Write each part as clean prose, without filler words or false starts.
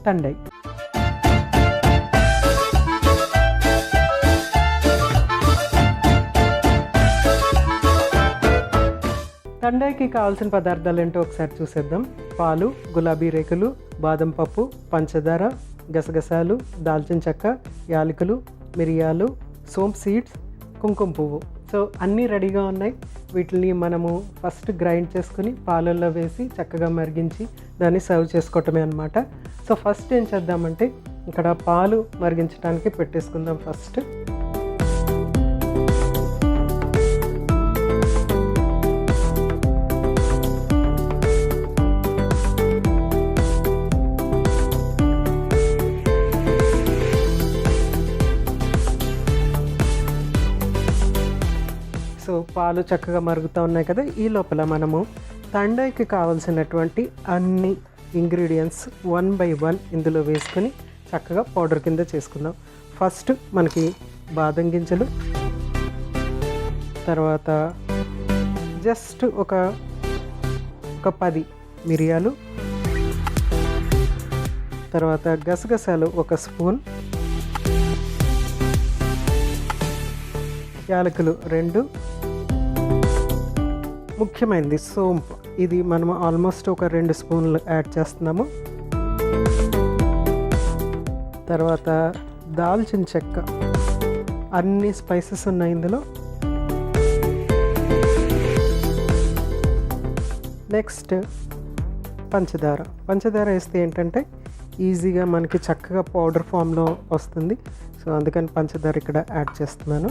తండై. తండైకి కావాల్సిన పదార్థాలు ఏంటో ఒకసారి చూసేద్దాం. పాలు, గులాబీ రేకులు, బాదం పప్పు, పంచదార, గసగసాలు, దాల్చిన చెక్క, యాలకులు, మిరియాలు, సోంపు సీడ్స్, కుంకుమ పువ్వు. సో అన్నీ రెడీగా ఉన్నాయి. వీటిని మనము ఫస్ట్ గ్రైండ్ చేసుకుని పాలల్లో వేసి చక్కగా మరిగించి దాన్ని సర్వ్ చేసుకోవటమే అనమాట. సో ఫస్ట్ ఏం చేద్దామంటే ఇక్కడ పాలు మరిగించడానికి పెట్టేసుకుందాం. ఫస్ట్ సో పాలు చక్కగా మరుగుతూ ఉన్నాయి కదా. ఈ లోపల మనము తండైకి కావాల్సినటువంటి అన్ని ఇంగ్రీడియంట్స్ 1 by 1 ఇందులో వేసుకొని చక్కగా పౌడర్ కింద చేసుకుందాం. ఫస్ట్ మనకి బాదం గింజలు, తర్వాత జస్ట్ ఒక 10 మిరియాలు, తర్వాత గసగసాలు 1 స్పూన్, యాలకులు 2, ముఖ్యమైనది సోంపు. ఇది మనము ఆల్మోస్ట్ ఒక 2 స్పూన్లు యాడ్ చేస్తున్నాము. తర్వాత దాల్చిన చెక్క, అన్ని స్పైసెస్ ఉన్నాయి ఇందులో. నెక్స్ట్ పంచదార వేస్తే ఏంటంటే ఈజీగా మనకి చక్కగా పౌడర్ ఫామ్లో వస్తుంది. సో అందుకని పంచదార ఇక్కడ యాడ్ చేస్తున్నాను.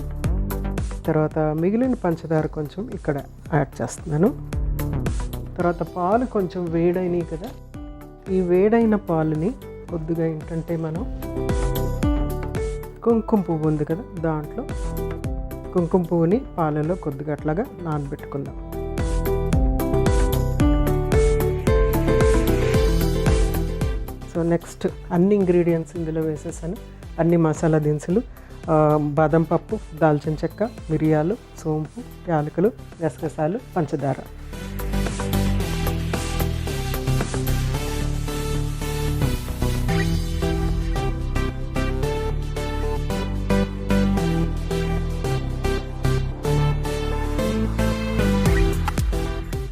తర్వాత మిగిలిన పంచదార కొంచెం ఇక్కడ యాడ్ చేస్తున్నాను. తర్వాత పాలు కొంచెం వేడైనవి కదా, ఈ వేడైన పాలుని కొద్దిగా ఏంటంటే మనం కుంకుమ పువ్వు ఉంది కదా, దాంట్లో కుంకుమ పువ్వుని పాలలో కొద్దిగా అట్లాగా నానబెట్టుకుందాం. సో నెక్స్ట్ అన్ని ఇంగ్రీడియంట్స్ ఇందులో వేసేసాను. అన్ని మసాలా దినుసులు, బాదం పప్పు, దాల్చిన చెక్క, మిరియాలు, సోంపు, యాలకులు, గసగసాలు, పంచదార.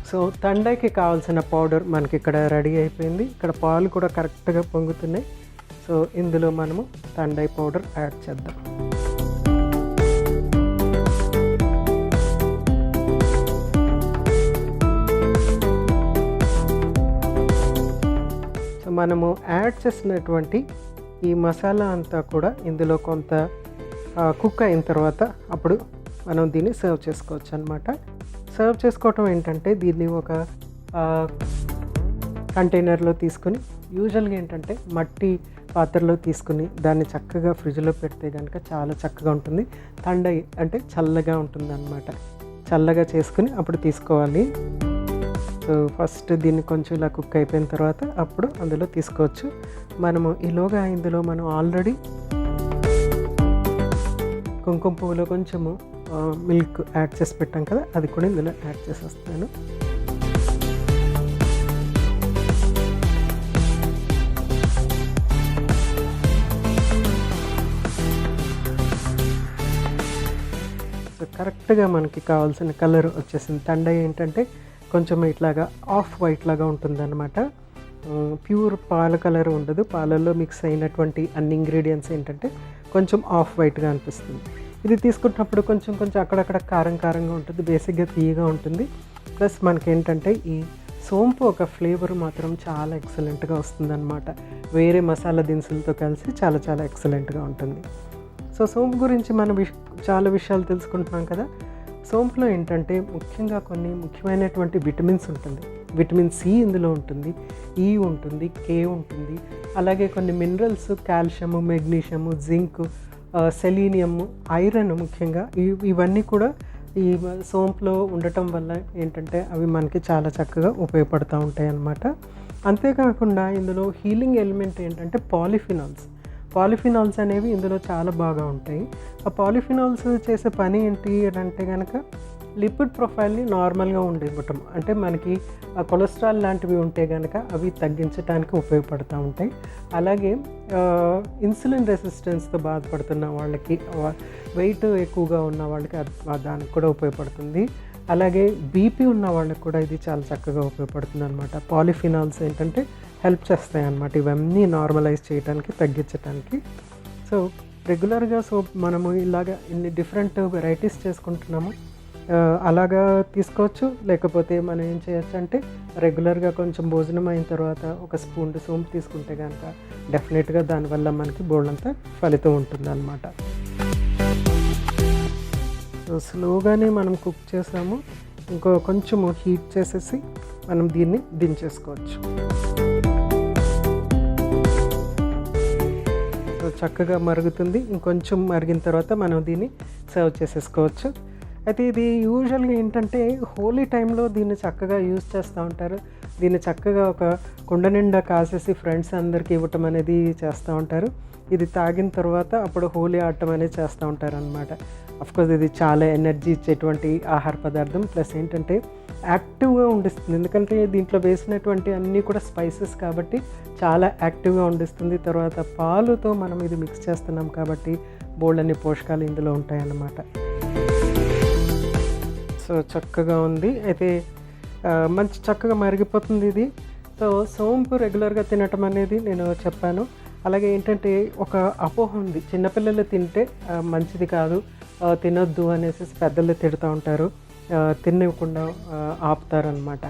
సో తండైకి కావాల్సిన పౌడర్ మనకి ఇక్కడ రెడీ అయిపోయింది. ఇక్కడ పాలు కూడా కరెక్ట్గా పొంగుతున్నాయి. సో ఇందులో మనము తండై పౌడర్ యాడ్ చేద్దాం. సో మనము యాడ్ చేసినటువంటి ఈ మసాలా అంతా కూడా ఇందులో కొంత కుక్ అయిన తర్వాత అప్పుడు మనం దీన్ని సర్వ్ చేసుకోవచ్చు అనమాట. సర్వ్ చేసుకోవటం ఏంటంటే దీన్ని ఒక కంటైనర్లో తీసుకొని, యూజువల్గా ఏంటంటే మట్టి పాత్రలో తీసుకుని దాన్ని చక్కగా ఫ్రిడ్జ్లో పెడితే కనుక చాలా చక్కగా ఉంటుంది. తండై అంటే చల్లగా ఉంటుంది అన్నమాట. చల్లగా చేసుకుని అప్పుడు తీసుకోవాలి. సో ఫస్ట్ దీన్ని కొంచెం ఇలా కుక్ అయిపోయిన తర్వాత అప్పుడు అందులో తీసుకోవచ్చు. మనము ఈలోగా ఇందులో మనం ఆల్రెడీ కుంకుమ పువ్వులో కొంచెము మిల్క్ యాడ్ చేసి పెట్టాం కదా, అది కూడా ఇందులో యాడ్ చేసేస్తాను. సో కరెక్ట్గా మనకి కావాల్సిన కలర్ వచ్చేసింది. తండై ఏంటంటే కొంచెం ఇట్లాగా ఆఫ్ వైట్ లాగా ఉంటుంది అనమాట. ప్యూర్ పాల కలర్ ఉండదు. పాలల్లో మిక్స్ అయినటువంటి అన్ని ఇంగ్రీడియంట్స్ ఏంటంటే కొంచెం ఆఫ్ వైట్గా అనిపిస్తుంది. ఇది తీసుకుంటున్నప్పుడు కొంచెం అక్కడక్కడ కారంగా ఉంటుంది. బేసిక్గా తీయగా ఉంటుంది. ప్లస్ మనకేంటంటే ఈ సోంపు ఒక ఫ్లేవర్ మాత్రం చాలా ఎక్సలెంట్గా వస్తుందన్నమాట. వేరే మసాలా దినుసులతో కలిసి చాలా ఎక్సలెంట్గా ఉంటుంది. సో సోంపు గురించి మనం చాలా విషయాలు తెలుసుకుంటున్నాం కదా. సోంపులో ఏంటంటే ముఖ్యంగా కొన్ని ముఖ్యమైనటువంటి విటమిన్స్ ఉంటుంది. విటమిన్ సి ఇందులో ఉంటుంది, ఈ ఉంటుంది, కే ఉంటుంది. అలాగే కొన్ని minerals, calcium, magnesium, zinc, selenium, iron ముఖ్యంగా ఇవన్నీ కూడా ఈ సోంపులో ఉండటం వల్ల ఏంటంటే అవి మనకి చాలా చక్కగా ఉపయోగపడుతూ ఉంటాయి అన్నమాట. అంతేకాకుండా ఇందులో హీలింగ్ ఎలిమెంట్ ఏంటంటే పాలిఫినాల్స్ అనేవి ఇందులో చాలా బాగా ఉంటాయి. ఆ పాలిఫినాల్స్ చేసే పని ఏంటి అంటే కనుక లిపిడ్ ప్రొఫైల్ని నార్మల్గా ఉండివ్వటం, అంటే మనకి కొలెస్ట్రాల్ లాంటివి ఉంటే కనుక అవి తగ్గించడానికి ఉపయోగపడుతూ ఉంటాయి. అలాగే ఇన్సులిన్ రెసిస్టెన్స్తో బాధపడుతున్న వాళ్ళకి, వెయిట్ ఎక్కువగా ఉన్న వాళ్ళకి దానికి కూడా ఉపయోగపడుతుంది. అలాగే బీపీ ఉన్న వాళ్ళకి కూడా ఇది చాలా చక్కగా ఉపయోగపడుతుంది అనమాట. పాలిఫినాల్స్ ఏంటంటే హెల్ప్ చేస్తాయి అన్నమాట ఇవన్నీ నార్మలైజ్ చేయడానికి, తగ్గించడానికి. సో రెగ్యులర్గా సోప్ మనము ఇలాగ ఇన్ని డిఫరెంట్ వెరైటీస్ చేసుకుంటున్నాము, అలాగా తీసుకోవచ్చు. లేకపోతే మనం ఏం చేయొచ్చు అంటే రెగ్యులర్గా కొంచెం భోజనం అయిన తర్వాత ఒక స్పూన్ సోంపు తీసుకుంటే కనుక డెఫినెట్గా దానివల్ల మనకి బోల్డంతా ఫలితం ఉంటుంది అన్నమాట. సో స్లోగానే మనం కుక్ చేసాము, కొంచెము హీట్ చేసేసి మనం దీన్ని దించేసుకోవచ్చు. చక్కగా మరుగుతుంది, ఇంకొంచెం మరిగిన తర్వాత మనం దీన్ని సర్వ్ చేసేసుకోవచ్చు. అయితే ఇది యూజువల్గా ఏంటంటే హోలీ టైంలో దీన్ని చక్కగా యూజ్ చేస్తూ ఉంటారు. దీన్ని చక్కగా ఒక కుండ నిండా కాసేసి ఫ్రెండ్స్ అందరికీ ఇవ్వటం అనేది చేస్తూ ఉంటారు. ఇది తాగిన తర్వాత అప్పుడు హోలీ ఆడటం అనేది చేస్తూ ఉంటారు అనమాట. అఫ్కోర్స్ ఇది చాలా ఎనర్జీ ఇచ్చేటువంటి ఆహార పదార్థం, ప్లస్ ఏంటంటే యాక్టివ్గా ఉండిస్తుంది. ఎందుకంటే దీంట్లో వేసినటువంటి అన్నీ కూడా స్పైసెస్ కాబట్టి చాలా యాక్టివ్గా ఉండిస్తుంది. తర్వాత పాలుతో మనం ఇది మిక్స్ చేస్తున్నాం కాబట్టి బోల్డన్ని పోషకాలు ఇందులో ఉంటాయన్నమాట. సో చక్కగా ఉంది. అయితే మంచి చక్కగా మరిగిపోతుంది ఇది. సో సోంపు రెగ్యులర్గా తినటం అనేది నేను చెప్పాను. అలాగే ఏంటంటే ఒక అపోహ ఉంది, చిన్నపిల్లలు తింటే మంచిది కాదు, తినొద్దు అనేసి పెద్దలు తిడుతూ ఉంటారు, తినకుండా ఆపుతారనమాట.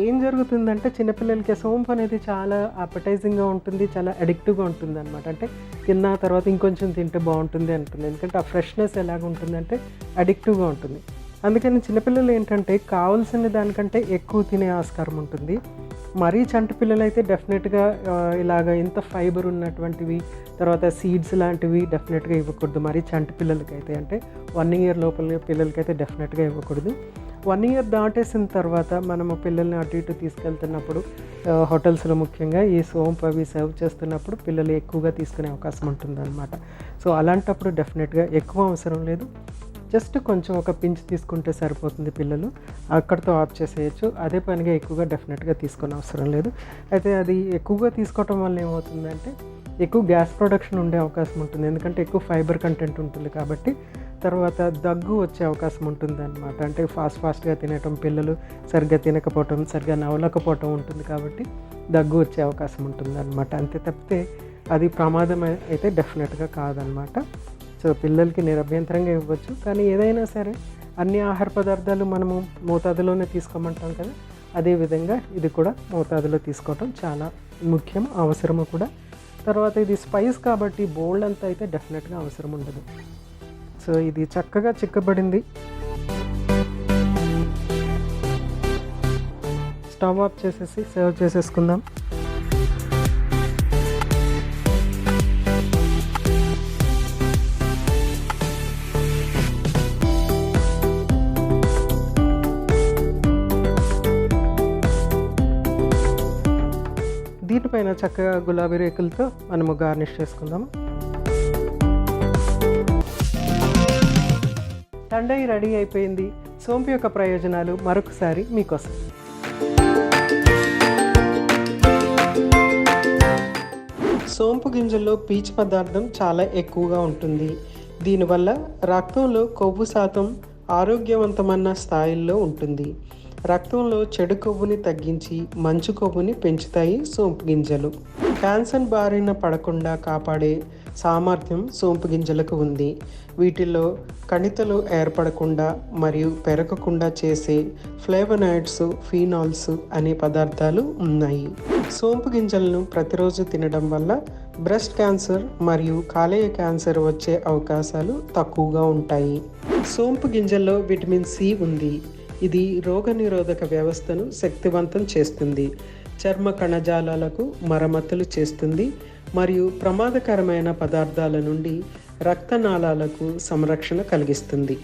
ఏం జరుగుతుందంటే చిన్నపిల్లలకి సోంపు అనేది చాలా అపటైజింగ్గా ఉంటుంది, చాలా అడిక్టివ్గా ఉంటుంది అనమాట. అంటే తిన్న తర్వాత ఇంకొంచెం తింటే బాగుంటుంది అంటుంది. ఎందుకంటే ఆ ఫ్రెష్నెస్ ఎలాగ ఉంటుందంటే అడిక్టివ్గా ఉంటుంది. అందుకని చిన్నపిల్లలు ఏంటంటే కావాల్సిన దానికంటే ఎక్కువ తినే ఆస్కారం ఉంటుంది. మరీ చంటి పిల్లలు అయితే డెఫినెట్గా ఇలాగ ఇంత ఫైబర్ ఉన్నటువంటివి, తర్వాత సీడ్స్ లాంటివి డెఫినెట్గా ఇవ్వకూడదు మరీ చంటి పిల్లలకైతే. అంటే 1 year లోపల పిల్లలకైతే డెఫినెట్గా ఇవ్వకూడదు. 1 year దాటేసిన తర్వాత మనము పిల్లల్ని అటు ఇటు తీసుకెళ్తున్నప్పుడు హోటల్స్లో ముఖ్యంగా ఈ సోంపు అవి సర్వ్ చేస్తున్నప్పుడు పిల్లలు ఎక్కువగా తీసుకునే అవకాశం ఉంటుందన్నమాట. సో అలాంటప్పుడు డెఫినెట్గా ఎక్కువ అవసరం లేదు, జస్ట్ కొంచెం ఒక పించ్ తీసుకుంటే సరిపోతుంది. పిల్లలు అక్కడితో ఆఫ్ చేసేయచ్చు. అదే పనిగా ఎక్కువగా డెఫినెట్గా తీసుకునే అవసరం లేదు. అయితే అది ఎక్కువగా తీసుకోవటం వల్ల ఏమవుతుందంటే ఎక్కువ గ్యాస్ ప్రొడక్షన్ ఉండే అవకాశం ఉంటుంది, ఎందుకంటే ఎక్కువ ఫైబర్ కంటెంట్ ఉంటుంది కాబట్టి. తర్వాత దగ్గు వచ్చే అవకాశం ఉంటుంది అనమాట. అంటే ఫాస్ట్గా తినటం, పిల్లలు సరిగ్గా తినకపోవటం, సరిగ్గా నవ్వలేకపోవటం ఉంటుంది కాబట్టి దగ్గు వచ్చే అవకాశం ఉంటుంది అనమాట. అంతే తప్పితే అది ప్రమాదం అయితే డెఫినెట్గా కాదనమాట. సో పిల్లలకి నిరభ్యంతరంగా ఇవ్వచ్చు. కానీ ఏదైనా సరే అన్ని ఆహార పదార్థాలు మనము మోతాదులోనే తీసుకోమంటాం కదా, అదేవిధంగా ఇది కూడా మోతాదులో తీసుకోవటం చాలా ముఖ్యం, అవసరము కూడా. తర్వాత ఇది స్పైస్ కాబట్టి బోల్డ్ అంతా అయితే డెఫినెట్గా అవసరం ఉండదు. సో ఇది చక్కగా చిక్కబడింది. స్టవ్ ఆఫ్ చేసేసి సర్వ్ చేసేసుకుందాం. దీనిపైన చక్కగా గులాబీ రేకులతో మనము గార్నిష్ చేసుకుందాము. తండయి రెడీ అయిపోయింది. సోంపు యొక్క ప్రయోజనాలు మరొకసారి మీకోసం. సోంపు గింజల్లో పీచు పదార్థం చాలా ఎక్కువగా ఉంటుంది. దీనివల్ల రక్తంలో కొవ్వు శాతం ఆరోగ్యవంతమైన స్థాయిల్లో ఉంటుంది. రక్తంలో చెడు కొవ్వుని తగ్గించి మంచు కొవ్వుని పెంచుతాయి సోంపు గింజలు. క్యాన్సర్ బారిన పడకుండా కాపాడే సామర్థ్యం సోంపు గింజలకు ఉంది. వీటిల్లో కణితలు ఏర్పడకుండా మరియు పెరగకుండా చేసే ఫ్లేవనాయిడ్స్, ఫీనాల్స్ అనే పదార్థాలు ఉన్నాయి. సోంపు గింజలను ప్రతిరోజు తినడం వల్ల బ్రెస్ట్ క్యాన్సర్ మరియు కాలేయ క్యాన్సర్ వచ్చే అవకాశాలు తక్కువగా ఉంటాయి. సోంపు గింజల్లో విటమిన్ సి ఉంది. ఇది రోగనిరోధక వ్యవస్థను శక్తివంతం చేస్తుంది, చర్మ కణజాలాలకు మరమ్మతులు చేస్తుంది మరియు ప్రమాదకరమైన పదార్థాల నుండి రక్తనాళాలకు సంరక్షణ కలిగిస్తుంది.